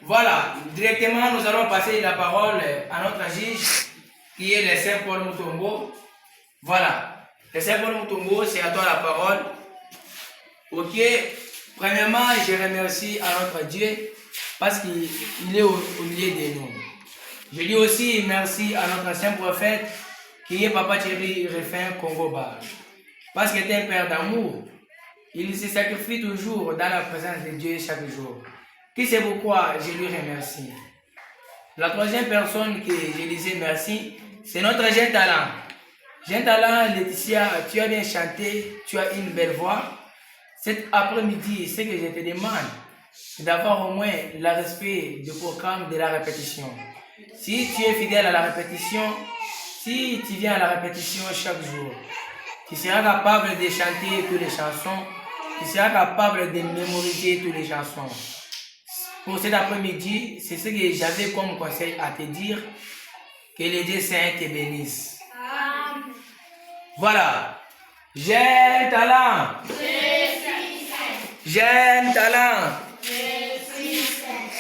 Voilà, directement nous allons passer la parole à notre juge qui est le Saint Paul Mutombo. Voilà, le Saint Paul Mutombo, c'est à toi la parole. Ok, premièrement, je remercie à notre Dieu parce qu'il est au milieu de nous. Je dis aussi merci à notre Saint Prophète qui est Papa Thierry Refin Congo-Bar. Parce qu'il est un Père d'amour, il se sacrifie toujours dans la présence de Dieu chaque jour. Qui c'est pourquoi je lui remercie. La troisième personne que je disais merci, c'est notre jeune talent. Jeune talent, Laetitia, tu as bien chanté, tu as une belle voix. Cet après-midi, ce que je te demande, c'est d'avoir au moins le respect du programme de la répétition. Si tu es fidèle à la répétition, si tu viens à la répétition chaque jour, tu seras capable de chanter toutes les chansons, tu seras capable de mémoriser toutes les chansons. Pour cet après-midi, c'est ce que j'avais comme conseil à te dire. Que les dieux saints te bénissent. Amen. Voilà. Jeune talent. Jeune talent.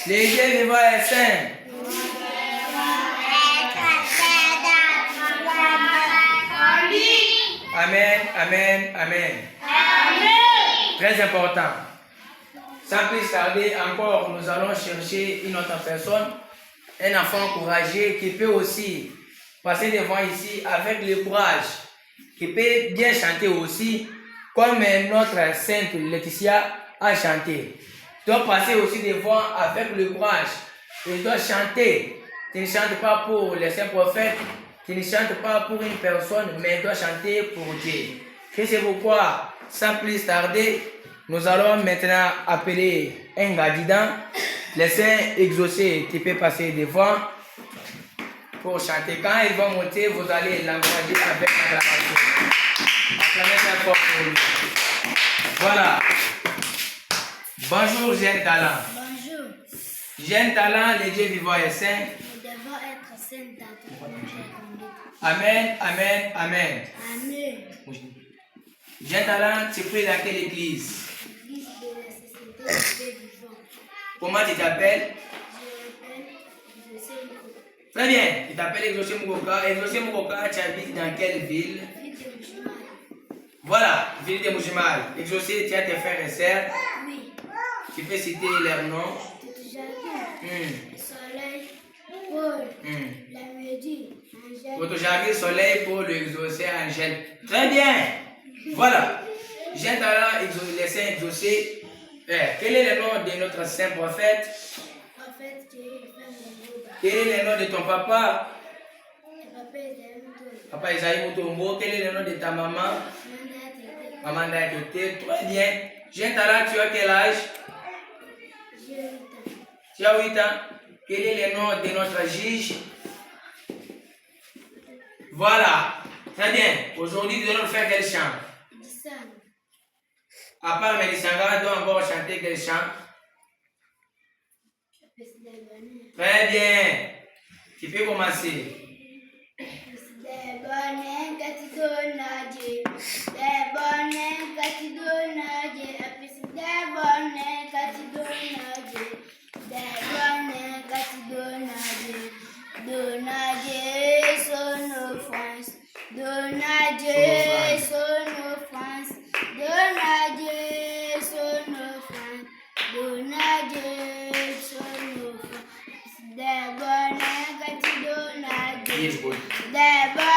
Les dieux vivants et saints. Amen, amen, amen. Amen. Très important. Sans plus tarder, encore, nous allons chercher une autre personne, un enfant courageux qui peut aussi passer devant ici avec le courage, qui peut bien chanter aussi, comme notre sainte Laetitia a chanté. Tu dois passer aussi devant avec le courage. Tu dois chanter. Tu ne chantes pas pour les saints prophètes, tu ne chantes pas pour une personne, mais tu dois chanter pour Dieu. C'est pourquoi, sans plus tarder, nous allons maintenant appeler un gardien, le Saint exaucé qui peut passer devant pour chanter. Quand il va monter, vous allez l'encourager avec l'acclamation. Acclamez très fort pour lui. Voilà. Bonjour, jeune talent. Bonjour. Jeune talent, les dieux vivants et saints. Nous devons être saints dans toute conduite. Amen, amen, amen. Amen. Jeune talent, tu pries dans quelle église? L'église de la société des vivants. Comment tu t'appelles? Je m'appelle José Mouko. Très bien, tu t'appelles Exaucé Mukoka. Exaucé Mukoka, tu habites dans quelle ville? Ville de Mouchimai. Voilà, ville de Mouchimai. Exaucé, tu as tes frères et sœurs. Oui. Tu peux citer leurs noms. Jardin. Soleil. Paul. La Medi. Angèle. Photographe Soleil pour l'exaucé Angèle. Très bien. Voilà. Jeune talent, les saints exaucés. Quel est le nom de notre saint prophète? Prophète qui est le frère de Moba. Quel est le nom de ton papa? Papa est un Papa Isaïe Mutombo. Quel est le nom de ta maman? Maman Daïkoté. Très bien. Jeune talent, tu as quel âge? J'ai 8 ans. Tu as 8 ans. Quel est le nom de notre juge? Voilà. Très bien. Aujourd'hui, nous allons faire quel chant? À part Mélissanga, tu dois encore chanter quel chant? Très bien. Tu peux commencer. The